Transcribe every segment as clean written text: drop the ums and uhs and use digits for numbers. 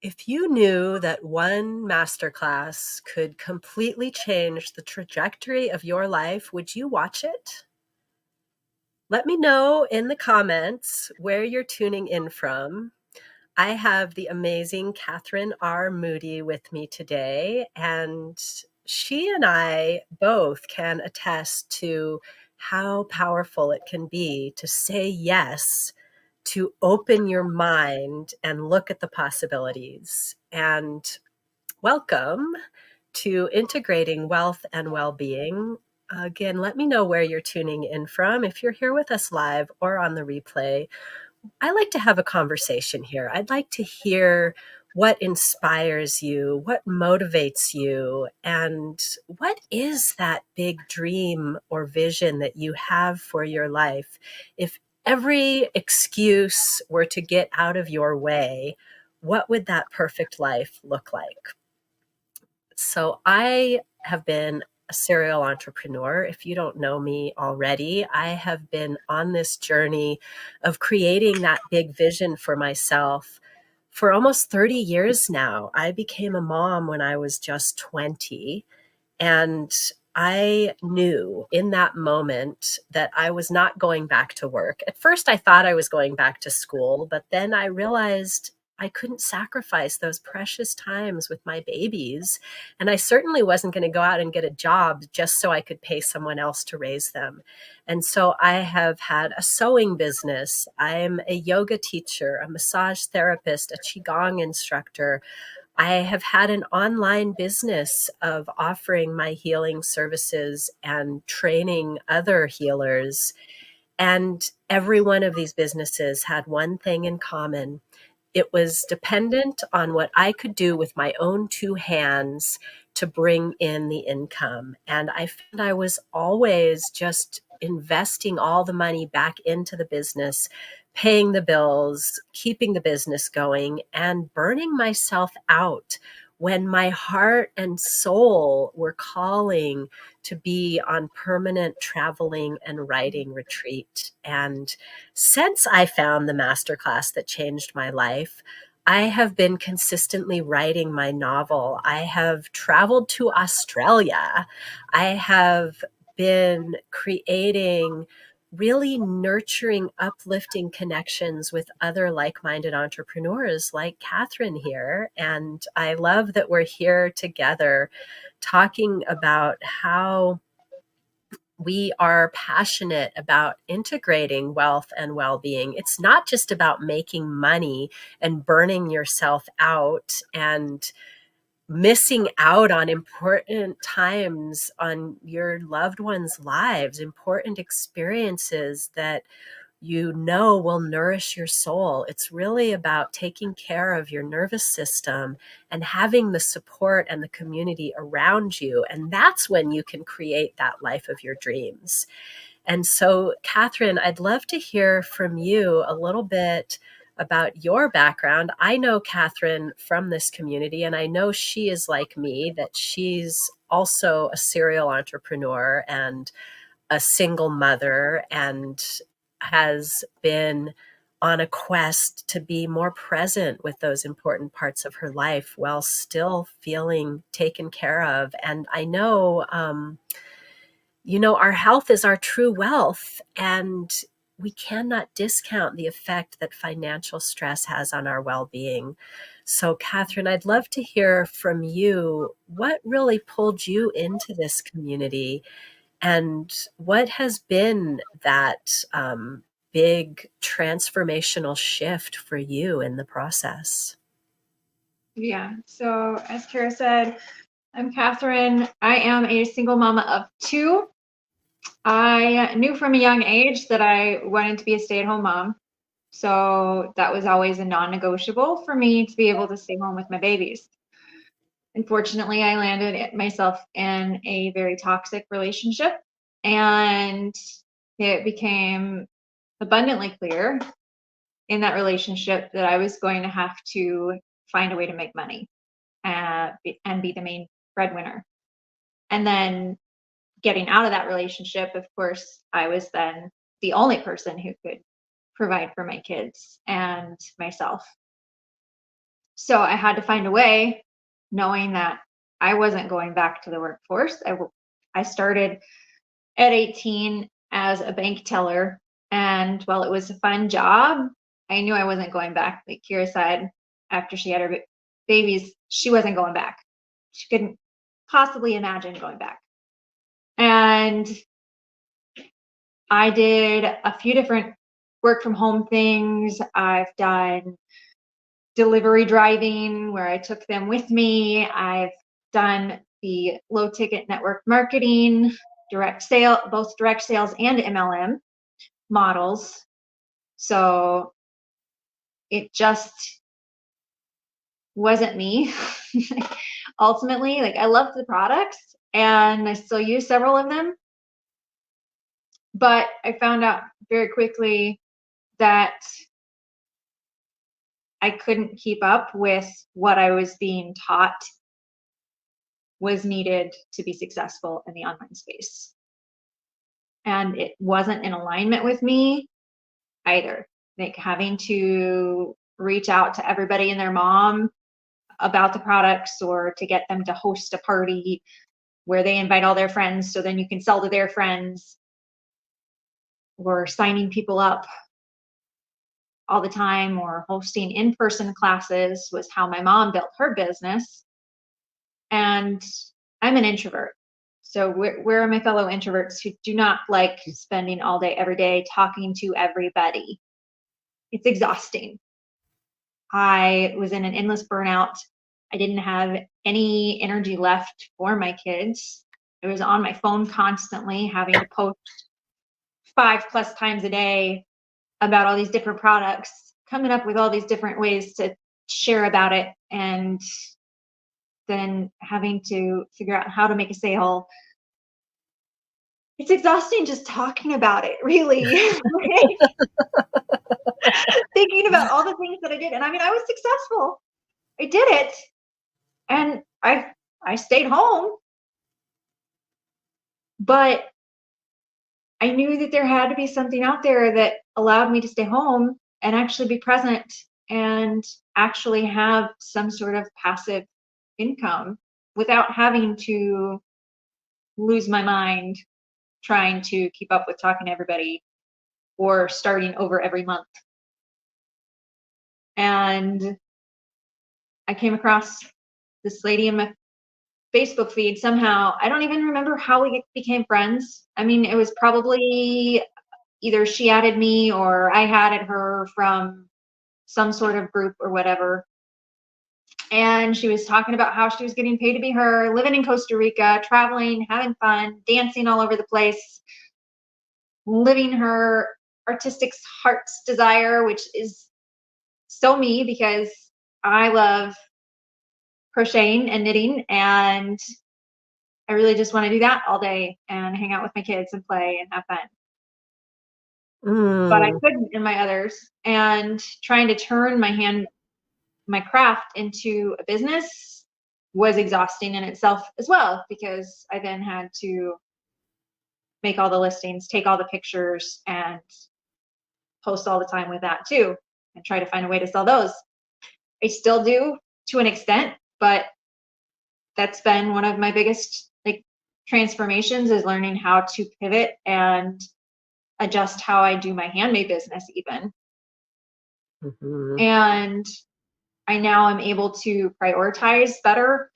If you knew that one masterclass could completely change the trajectory of your life, would you watch it? Let me know in the comments where you're tuning in from. I have the amazing Kathryn Moody with me today, and she and I both can attest to how powerful it can be to say yes, to open your mind and look at the possibilities. And welcome to Integrating Wealth and Well-Being. Again, let me know where you're tuning in from. If you're here with us live or on the replay, I like to have a conversation here. I'd like to hear what inspires you, what motivates you, and what is that big dream or vision that you have for your life? If every excuse were to get out of your way, what would that perfect life look like? So I have been a serial entrepreneur. If you don't know me already, I have been on this journey of creating that big vision for myself for almost 30 years now. I became a mom when I was just 20, and I knew in that moment that I was not going back to work. At first, I thought I was going back to school, but then I realized I couldn't sacrifice those precious times with my babies. And I certainly wasn't going to go out and get a job just so I could pay someone else to raise them. And so I have had a sewing business. I'm a yoga teacher, a massage therapist, a Qigong instructor. I have had an online business of offering my healing services and training other healers. And every one of these businesses had one thing in common. It was dependent on what I could do with my own two hands to bring in the income. And I found I was always just investing all the money back into the business, paying the bills, keeping the business going, and burning myself out when my heart and soul were calling to be on permanent traveling and writing retreat. And since I found the masterclass that changed my life, I have been consistently writing my novel. I have traveled to Australia. I have been creating really nurturing, uplifting connections with other like-minded entrepreneurs like Kathryn here. And I love that we're here together talking about how we are passionate about integrating wealth and well-being. It's not just about making money and burning yourself out and missing out on important times on your loved ones' lives, important experiences that you know will nourish your soul. It's really about taking care of your nervous system and having the support and the community around you. And that's when you can create that life of your dreams. And so, Kathryn, I'd love to hear from you a little bit about your background. I know Kathryn from this community, and I know she is like me, that she's also a serial entrepreneur and a single mother and has been on a quest to be more present with those important parts of her life while still feeling taken care of. And I know, our health is our true wealth, and we cannot discount the effect that financial stress has on our well-being. So, Kathryn, I'd love to hear from you. What really pulled you into this community, and what has been that big transformational shift for you in the process? Yeah. So as Kara said, I'm Kathryn. I am a single mama of two. I knew from a young age that I wanted to be a stay-at-home mom. So that was always a non-negotiable for me to be able to stay home with my babies. Unfortunately, I landed myself in a very toxic relationship, and it became abundantly clear in that relationship that I was going to have to find a way to make money and be the main breadwinner. And then getting out of that relationship, of course, I was then the only person who could provide for my kids and myself. So I had to find a way, knowing that I wasn't going back to the workforce. I started at 18 as a bank teller. And while it was a fun job, I knew I wasn't going back. Like Kira said, after she had her babies, she wasn't going back. She couldn't possibly imagine going back. And I did a few different work from home things. I've done delivery driving where I took them with me. I've done the low ticket network marketing, direct sale, both direct sales and MLM models. So it just wasn't me. Ultimately, like I loved the products and I still use several of them. But I found out very quickly that I couldn't keep up with what I was being taught was needed to be successful in the online space. And it wasn't in alignment with me either. Like having to reach out to everybody and their mom about the products, or to get them to host a party where they invite all their friends so then you can sell to their friends, or signing people up all the time, or hosting in-person classes was how my mom built her business. And I'm an introvert. So where are my fellow introverts who do not like spending all day, every day talking to everybody? It's exhausting. I was in an endless burnout. I didn't have any energy left for my kids. I was on my phone constantly, having to post 5+ times a day about all these different products, coming up with all these different ways to share about it, and then having to figure out how to make a sale. It's exhausting just talking about it, really. Thinking about all the things that I did. And I mean, I was successful. I did it. And I stayed home. But I knew that there had to be something out there that allowed me to stay home and actually be present and actually have some sort of passive income without having to lose my mind trying to keep up with talking to everybody or starting over every month. And I came across this lady in my Facebook feed somehow. I don't even remember how we became friends. I mean, it was probably either she added me or I added her from some sort of group or whatever. And she was talking about how she was getting paid to be her, living in Costa Rica, traveling, having fun, dancing all over the place, living her artistic heart's desire, which is so me because I love crocheting and knitting, and I really just want to do that all day and hang out with my kids and play and have fun. But I couldn't in my others, and trying to turn my craft into a business was exhausting in itself as well, because I then had to make all the listings, take all the pictures, and post all the time with that too, and try to find a way to sell those. I still do to an extent, but that's been one of my biggest like transformations, is learning how to pivot and adjust how I do my handmade business even. Mm-hmm. And I now am able to prioritize better,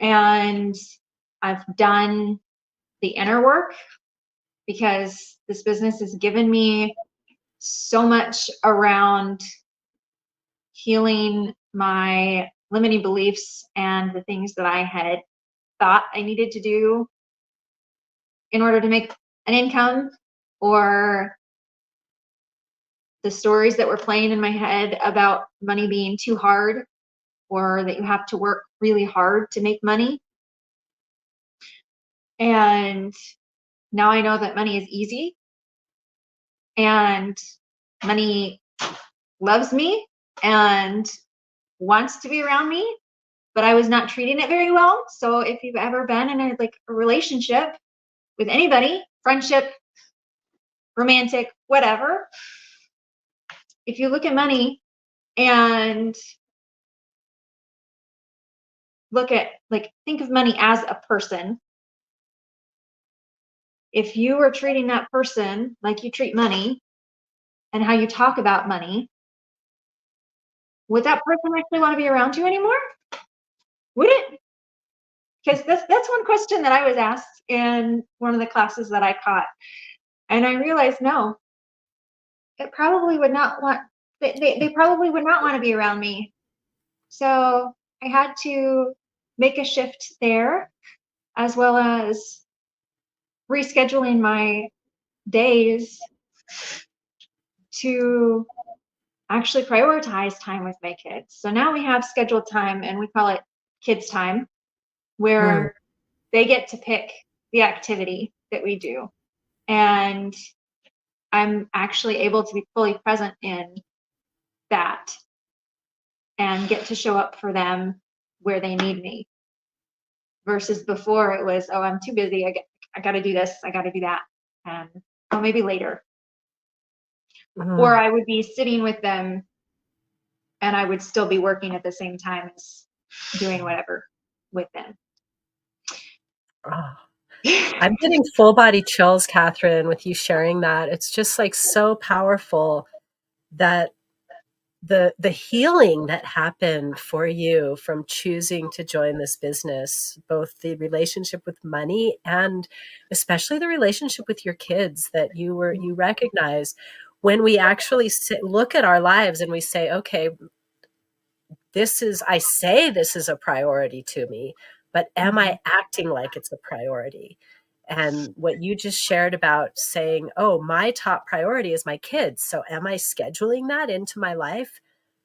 and I've done the inner work because this business has given me so much around healing my limiting beliefs and the things that I had thought I needed to do in order to make an income, or the stories that were playing in my head about money being too hard, or that you have to work really hard to make money. And now I know that money is easy and money loves me and wants to be around me, but I was not treating it very well. So if you've ever been in a relationship with anybody, friendship, romantic, whatever, if you look at money and look at, like, think of money as a person. If you were treating that person like you treat money and how you talk about money, would that person actually want to be around you anymore? Would it? Because that's one question that I was asked in one of the classes that I caught. And I realized, no, it probably would not want, they probably would not want to be around me. So I had to make a shift there, as well as rescheduling my days to actually prioritize time with my kids. So now we have scheduled time, and we call it kids time, Mm. where they get to pick the activity that we do. And I'm actually able to be fully present in that and get to show up for them where they need me. Versus before it was, oh, I'm too busy. I got to do this. I got to do that. And oh, maybe later. Or Mm. I would be sitting with them and I would still be working at the same time as doing whatever with them. Oh, I'm getting full body chills, Kathryn, with you sharing that. It's just like so powerful that the healing that happened for you from choosing to join this business, both the relationship with money and especially the relationship with your kids, that you recognize when we actually look at our lives and we say, okay, I say this is a priority to me, but am I acting like it's a priority? And what you just shared about saying, oh, my top priority is my kids. So am I scheduling that into my life?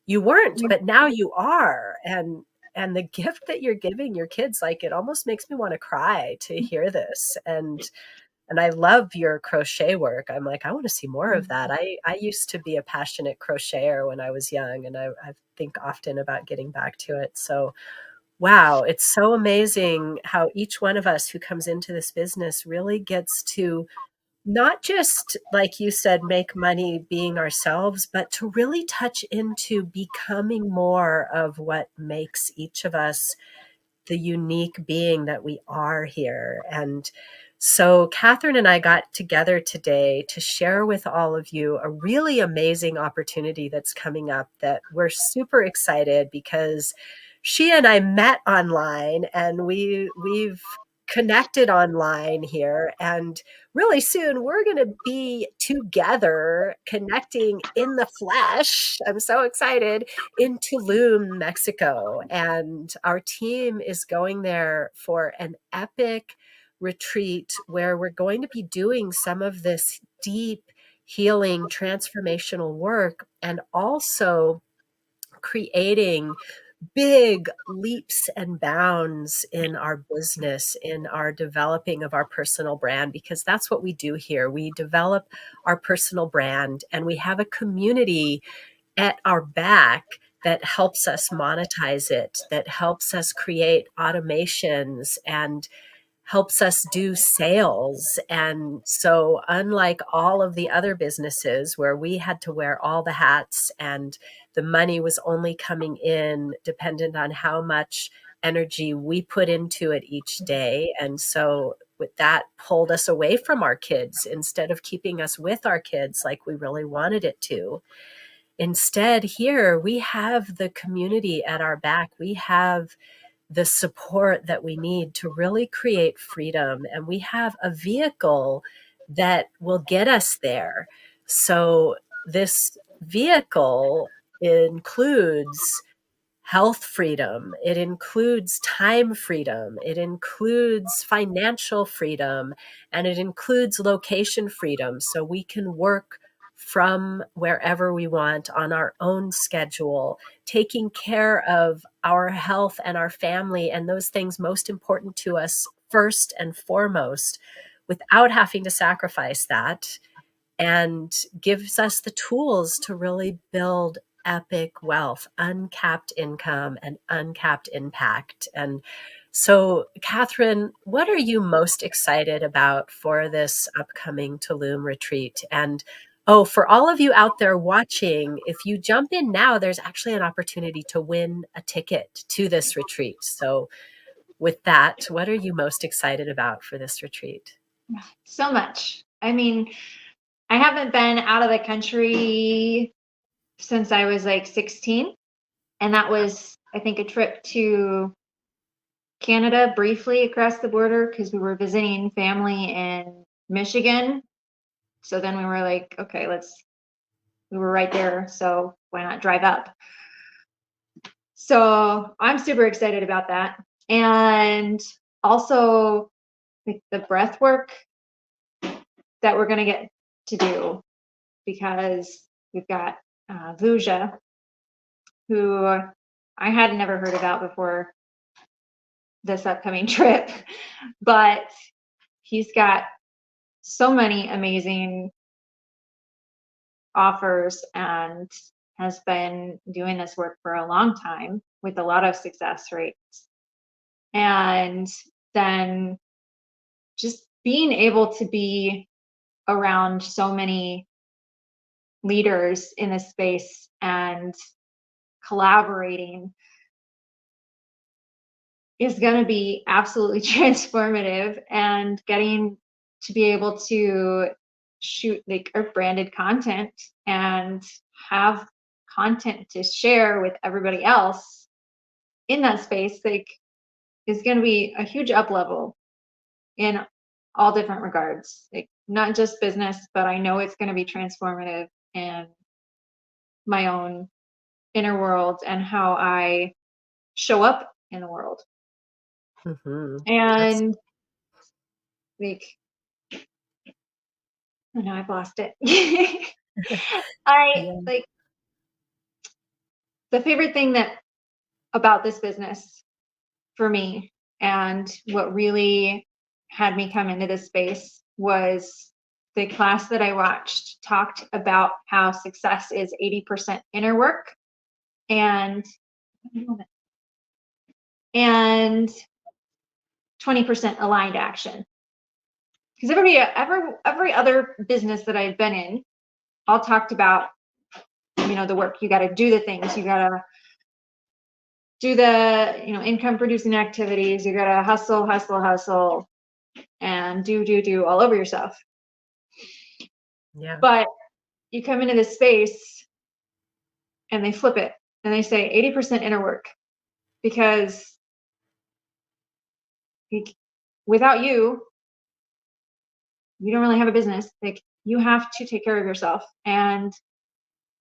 You weren't, but now you are. And the gift that you're giving your kids, like, it almost makes me want to cry to hear this. And I love your crochet work. I'm like, I want to see more of that. I used to be a passionate crocheter when I was young, and I think often about getting back to it. So, wow, it's so amazing how each one of us who comes into this business really gets to not just, like you said, make money being ourselves, but to really touch into becoming more of what makes each of us the unique being that we are here. And so Kathryn and I got together today to share with all of you a really amazing opportunity that's coming up that we're super excited because she and I met online and we've connected online here, and really soon we're going to be together connecting in the flesh. I'm so excited, in Tulum, Mexico. And our team is going there for an epic retreat where we're going to be doing some of this deep healing transformational work and also creating big leaps and bounds in our business, in our developing of our personal brand, because that's what we do here. We develop our personal brand and we have a community at our back that helps us monetize it, that helps us create automations and helps us do sales. And so, unlike all of the other businesses where we had to wear all the hats and the money was only coming in dependent on how much energy we put into it each day. And so, with that, pulled us away from our kids instead of keeping us with our kids like we really wanted it to. Instead, here we have the community at our back. We have the support that we need to really create freedom. And we have a vehicle that will get us there. So, this vehicle includes health freedom, it includes time freedom, it includes financial freedom, and it includes location freedom. So we can work from wherever we want on our own schedule, taking care of our health and our family and those things most important to us first and foremost, without having to sacrifice that, and gives us the tools to really build epic wealth, uncapped income, and uncapped impact. And so, Kathryn, what are you most excited about for this upcoming Tulum retreat? And Oh, for all of you out there watching, if you jump in now, there's actually an opportunity to win a ticket to this retreat. So, with that, what are you most excited about for this retreat? So much. I mean, I haven't been out of the country since I was like 16. And that was, I think, a trip to Canada briefly across the border because we were visiting family in Michigan. So then we were like, okay, we were right there. So why not drive up? So I'm super excited about that. And also the breath work that we're going to get to do because we've got Vuja, who I had never heard about before this upcoming trip, but he's got so many amazing offers and has been doing this work for a long time with a lot of success rates. And then just being able to be around so many leaders in this space and collaborating is going to be absolutely transformative, and getting to be able to shoot like our branded content and have content to share with everybody else in that space like is going to be a huge up level in all different regards, like not just business, but I know it's going to be transformative in my own inner world and how I show up in the world. Mm-hmm. And like, oh no, I've lost it. I Yeah. like the favorite thing that about this business for me and what really had me come into this space was the class that I watched talked about how success is 80% inner work and 20% aligned action. Because every other business that I've been in all talked about, the work. You got to do the things. You got to do the, income producing activities. You got to hustle, hustle, hustle, and do all over yourself. Yeah. But you come into this space and they flip it and they say 80% inner work, because without you don't really have a business. Like, you have to take care of yourself, and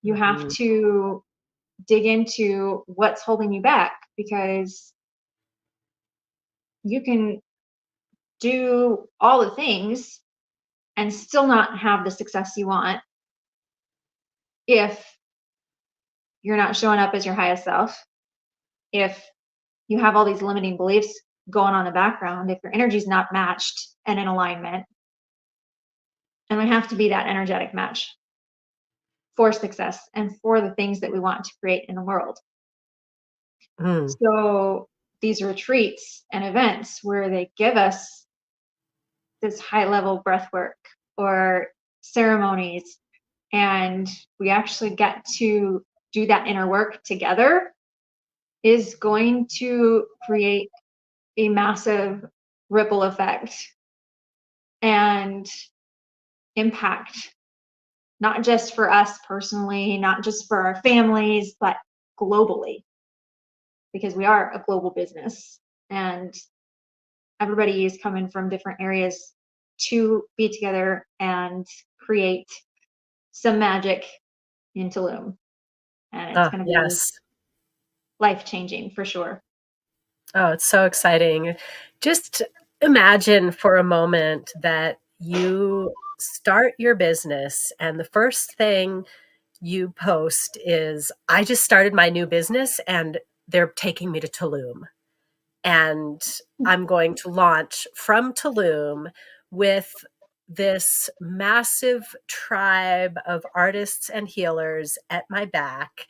you have Mm-hmm. to dig into what's holding you back, because you can do all the things and still not have the success you want if you're not showing up as your highest self, if you have all these limiting beliefs going on in the background, if your energy is not matched and in alignment. And we have to be that energetic match for success and for the things that we want to create in the world. Mm. So these retreats and events where they give us this high level breath work or ceremonies, and we actually get to do that inner work together, is going to create a massive ripple effect and impact, not just for us personally, not just for our families, but globally, because we are a global business and everybody is coming from different areas to be together and create some magic in Tulum. And it's Oh, going to be yes. life changing for sure. Oh, it's so exciting. Just imagine for a moment that you start your business and the first thing you post is, I just started my new business and they're taking me to Tulum. And I'm going to launch from Tulum with this massive tribe of artists and healers at my back,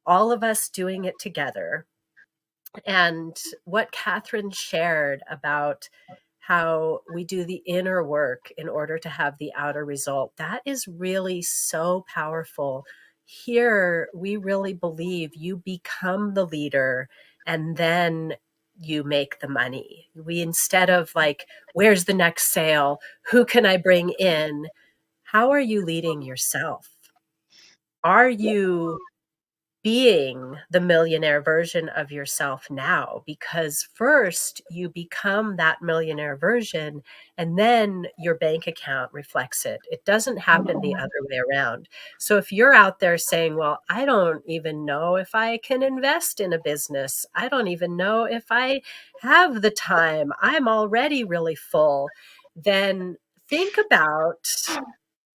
all of us doing it together. And what Kathryn shared about how we do the inner work in order to have the outer result. That is really so powerful. Here, we really believe you become the leader and then you make the money. We, instead of like, where's the next sale? Who can I bring in? How are you leading yourself? Are you being the millionaire version of yourself now? Because first you become that millionaire version and then your bank account reflects it. It doesn't happen the other way around. So if you're out there saying, well, I don't even know if I can invest in a business, I don't even know if I have the time, I'm already really full, then think about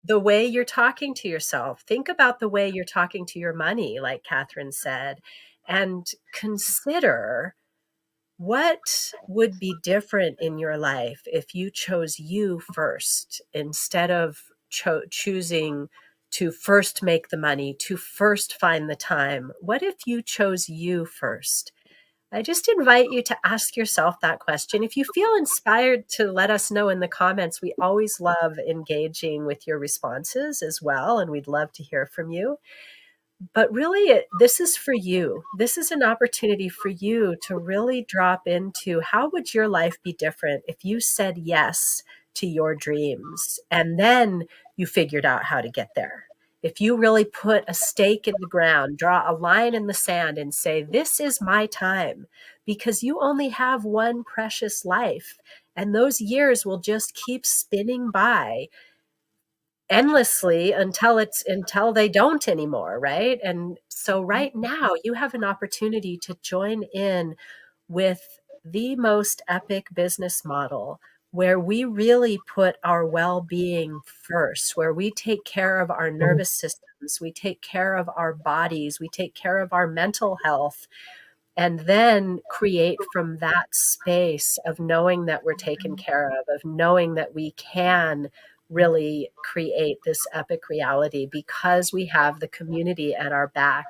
the way you're talking to yourself. Think about the way you're talking to your money, like Kathryn said, and consider what would be different in your life if you chose you first instead of choosing to first make the money, to first find the time. What if you chose you first? I just invite you to ask yourself that question. If you feel inspired to let us know in the comments, we always love engaging with your responses as well, and we'd love to hear from you. But really, this is for you. This is an opportunity for you to really drop into how would your life be different if you said yes to your dreams and then you figured out how to get there. If you really put a stake in the ground, draw a line in the sand and say, this is my time, because you only have one precious life and those years will just keep spinning by endlessly until they don't anymore, right? And so right now you have an opportunity to join in with the most epic business model where we really put our well-being first, where we take care of our nervous systems, we take care of our bodies, we take care of our mental health, and then create from that space of knowing that we're taken care of knowing that we can really create this epic reality because we have the community at our back.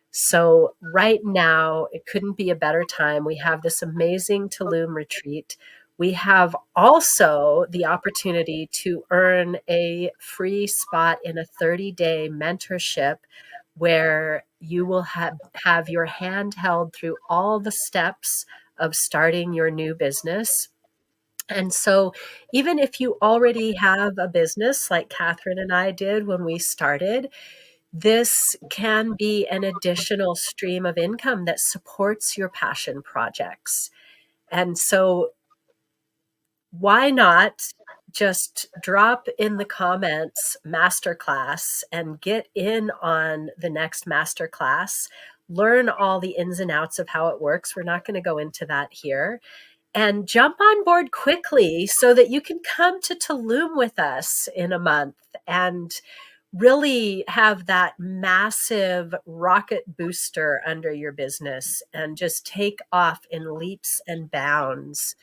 So right now, it couldn't be a better time. We have this amazing Tulum retreat. We have also the opportunity to earn a free spot in a 30-day mentorship where you will have your hand held through all the steps of starting your new business. And so even if you already have a business like Kathryn and I did when we started, this can be an additional stream of income that supports your passion projects. And so why not just drop in the comments masterclass and get in on the next masterclass, learn all the ins and outs of how it works. We're not going to go into that here. And jump on board quickly so that you can come to Tulum with us in a month and really have that massive rocket booster under your business and just take off in leaps and bounds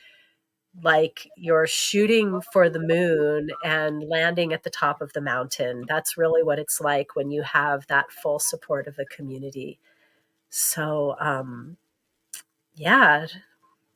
like you're shooting for the moon and landing at the top of the mountain. That's really what it's like when you have that full support of the community. So, yeah,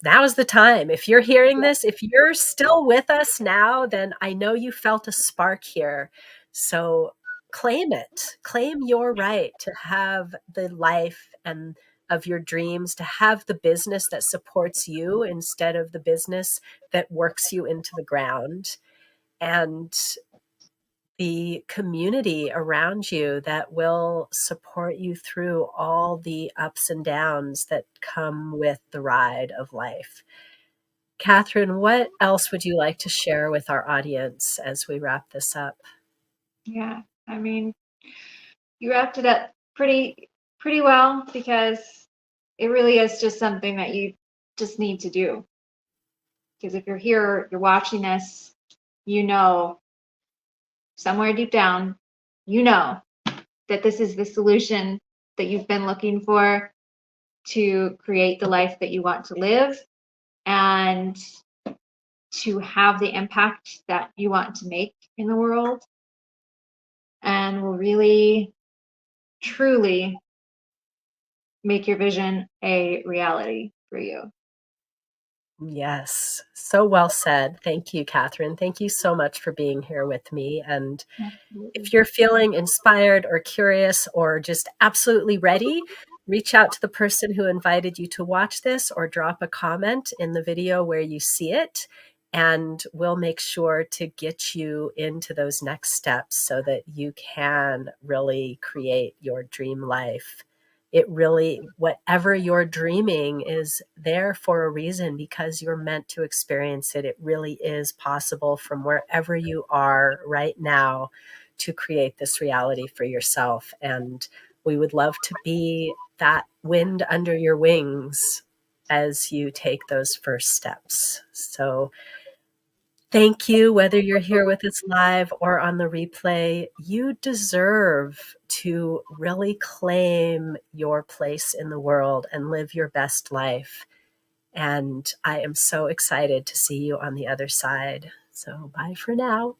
now is the time. If you're hearing this, if you're still with us now, then I know you felt a spark here. So claim it. Claim your right to have the life and of your dreams, to have the business that supports you instead of the business that works you into the ground, and the community around you that will support you through all the ups and downs that come with the ride of life. Kathryn, what else would you like to share with our audience as we wrap this up? Yeah, I mean, you wrapped it up pretty well, because it really is just something that you just need to do. Because if you're here, you're watching this, you know, somewhere deep down, you know that this is the solution that you've been looking for to create the life that you want to live and to have the impact that you want to make in the world, and will really truly make your vision a reality for you. Yes, so well said. Thank you, Kathryn. Thank you so much for being here with me. And Absolutely. if you're feeling inspired or curious or just absolutely ready, reach out to the person who invited you to watch this or drop a comment in the video where you see it. And we'll make sure to get you into those next steps so that you can really create your dream life. It really, whatever you're dreaming is there for a reason because you're meant to experience it. It really is possible from wherever you are right now to create this reality for yourself. And we would love to be that wind under your wings as you take those first steps. So thank you, whether you're here with us live or on the replay. You deserve to really claim your place in the world and live your best life. And I am so excited to see you on the other side. So bye for now.